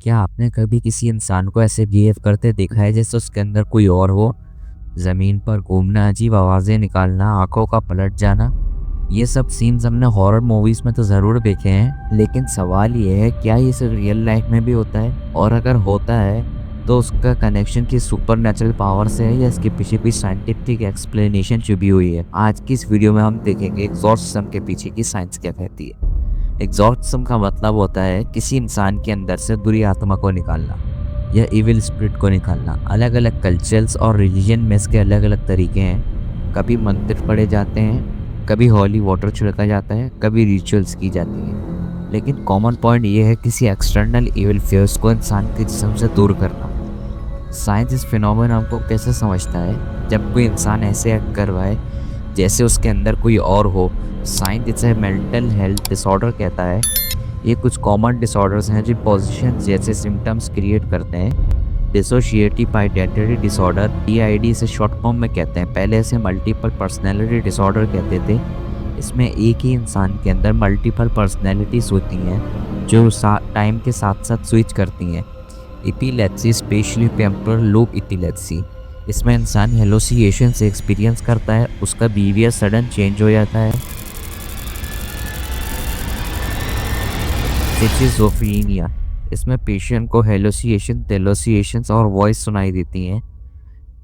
क्या आपने कभी किसी इंसान को ऐसे बिहेव करते देखा है जैसे उसके अंदर कोई और हो? ज़मीन पर घूमना, अजीब आवाज़ें निकालना, आंखों का पलट जाना। ये सब सीन्स हमने हॉरर मूवीज़ में तो ज़रूर देखे हैं, लेकिन सवाल ये है, क्या ये सिर्फ रियल लाइफ में भी होता है? और अगर होता है तो उसका कनेक्शन की सुपरनैचुरल पावर से है या इसके पीछे कोई साइंटिफिक एक्सप्लेनेशन छुपी हुई है? आज की इस वीडियो में हम देखेंगे एग्जॉर्सिज्म के पीछे की साइंस क्या कहती है। एग्जॉर्सिज्म का मतलब होता है किसी इंसान के अंदर से बुरी आत्मा को निकालना या इविल स्पिरिट को निकालना। अलग अलग कल्चर्स और रिलीजन में इसके अलग अलग तरीके हैं। कभी मंत्र पढ़े जाते हैं, कभी हॉली वाटर छिड़का जाता है, कभी रिचुअल्स की जाती हैं, लेकिन कॉमन पॉइंट ये है किसी एक्सटर्नल इविल फोर्स को इंसान के जिस्म से दूर करना। साइंस इस फिनोमेना को कैसे समझता है? जब कोई इंसान ऐसे एक्ट करवाए जैसे उसके अंदर कोई और हो, साइंस इसे मेंटल हेल्थ डिसऑर्डर कहता है। ये कुछ कॉमन डिसऑर्डर्स हैं जो पोजीशन जैसे सिम्टम्स क्रिएट करते हैं। डिसोशिएटिव आइडेंटिटी डिसऑर्डर, DID से शॉर्ट फॉर्म में कहते हैं। पहले इसे मल्टीपल पर्सनैलिटी डिसऑर्डर कहते थे। इसमें एक ही इंसान के अंदर मल्टीपल पर्सनैलिटीज होती हैं जो टाइम के साथ साथ स्विच करती हैं। Epilepsy, specially temporal lobe epilepsy, इसमें इंसान हेलोसिएशन से एक्सपीरियंस करता है, उसका बिहेवियर सडन चेंज हो जाता है। स्किज़ोफ्रेनिया, इसमें पेशेंट को हेलोसिएशन, डेलोसिएशंस और वॉइस सुनाई देती हैं।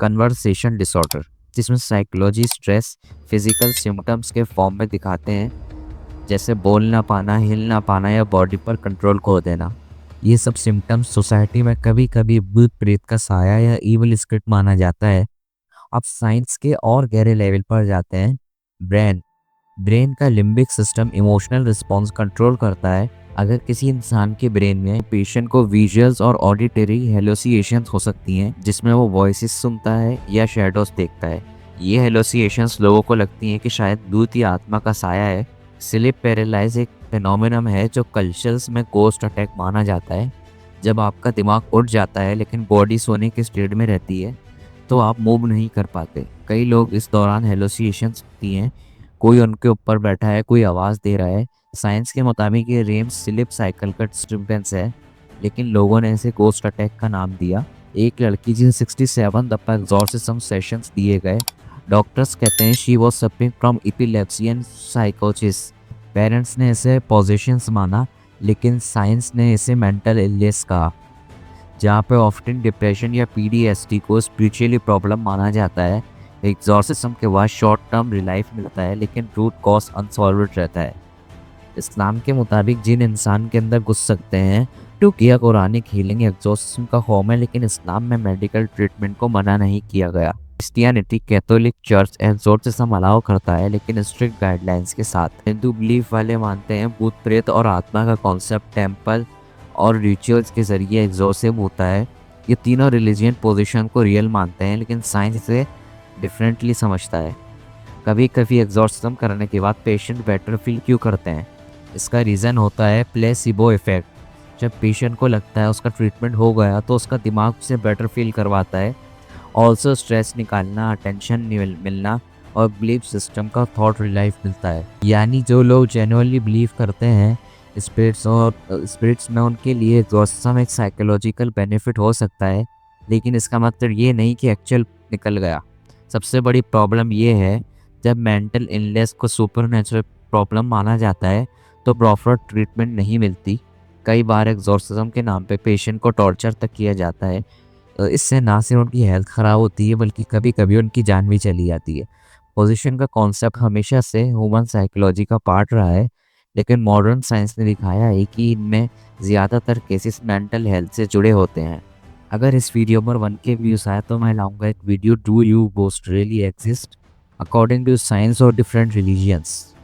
कन्वर्सेशन डिसऑर्डर, जिसमें साइकोलॉजी स्ट्रेस फिजिकल सिम्टम्स के फॉर्म में दिखाते हैं, जैसे बोल ना पाना, हिल ना पाना या बॉडी पर कंट्रोल खो देना। ये सब सिम्टम्स सोसाइटी में कभी कभी भूत प्रेत का साया या इविल स्क्रिप्ट माना जाता है। अब साइंस के और गहरे लेवल पर जाते हैं। ब्रेन ब्रेन का limbic system emotional response control करता है। अगर किसी इंसान के ब्रेन में पेशेंट को विजुअल्स और ऑडिटरी हेलोसिएशंस हो सकती हैं, जिसमें वो वॉइसेस सुनता है या शैडोज देखता है। ये हेलोसिएशंस लोगों को लगती हैं कि शायद दूत या आत्मा का साया है। स्लीप पैरालाइज एक फिनोमेनन है जो कल्चर्स में गोस्ट अटैक माना जाता है। जब आपका दिमाग उठ जाता है लेकिन बॉडी सोने के स्टेट में रहती है, तो आप मूव नहीं कर पाते। कई लोग इस दौरान हेलोसिएशंस होती हैं, कोई उनके ऊपर बैठा है, कोई आवाज़ दे रहा है। साइंस के मुताबिक ये रेम स्लिप साइकिल का डिस्टर्बेंस है, लेकिन लोगों ने इसे गोस्ट अटैक का नाम दिया। एक लड़की जिसे 67 दफा एग्जॉर्सिज्म सेशंस दिए गए, डॉक्टर्स कहते हैं she was suffering from epilepsy and साइकोसिस। पेरेंट्स ने इसे पोजेशंस माना, लेकिन साइंस ने इसे मेंटल इलनेस कहा, जहाँ पे ऑफ्टन डिप्रेशन या PTSD को स्पिरिचुअली प्रॉब्लम माना जाता है। एग्जॉर्सिज्म के बाद शॉर्ट टर्म रिलाइफ मिलता है, लेकिन रूट कॉज अनसॉल्व्ड रहता है। इस्लाम के मुताबिक जिन इंसान के अंदर घुस सकते हैं टू किया कुरानिक हीलिंग एग्जॉर्सिज्म का फॉर्म है, लेकिन इस्लाम में मेडिकल ट्रीटमेंट को मना नहीं किया गया। Christianity, Catholic church exorcism allow करता है, लेकिन स्ट्रिक्ट गाइडलाइंस के साथ। हिंदू बिलीफ वाले मानते हैं भूत प्रेत और आत्मा का कॉन्सेप्ट टेम्पल और रिचुअल्स के जरिए एग्जॉर्सिव होता है। ये तीनों रिलीजियन पोजीशन को रियल मानते हैं, लेकिन साइंस इसे डिफरेंटली समझता है। कभी कभी एग्जॉर्सिज्म करने के बाद पेशेंट बेटर फील क्यों करते हैं? इसका रीज़न होता है प्लेसिबो इफेक्ट। जब पेशेंट को लगता है उसका ट्रीटमेंट हो गया, तो उसका दिमाग उसे बेटर फील करवाता है। ऑल्सो स्ट्रेस निकालना, अटेंशन मिलना और बिलीफ सिस्टम का थॉट रिलाइफ मिलता है। यानी जो लोग जेन्युइनली बिलीव करते हैं स्पिरिट्स में, उनके लिए एग्जॉर्सिज्म एक साइकोलॉजिकल बेनिफिट हो सकता है, लेकिन इसका मतलब ये नहीं कि एक्चुअल निकल गया। सबसे बड़ी प्रॉब्लम ये है, जब मेंटल इलनेस को सुपरनैचुरल प्रॉब्लम माना जाता है तो प्रॉपर ट्रीटमेंट नहीं मिलती। कई बार एग्जॉर्सिज्म के नाम पे पेशेंट को टॉर्चर तक किया जाता है। इससे ना सिर्फ उनकी हेल्थ ख़राब होती है, बल्कि कभी कभी उनकी जान भी चली जाती है। पोजीशन का कॉन्सेप्ट हमेशा से ह्यूमन साइकोलॉजी का पार्ट रहा है, लेकिन मॉडर्न साइंस ने दिखाया है कि इनमें ज़्यादातर केसेस मेंटल हेल्थ से जुड़े होते हैं। अगर इस वीडियो पर 1K व्यूज़ आए तो मैं लाऊंगा एक video, do you ghost really exist according to science और डिफरेंट रिलीजियंस।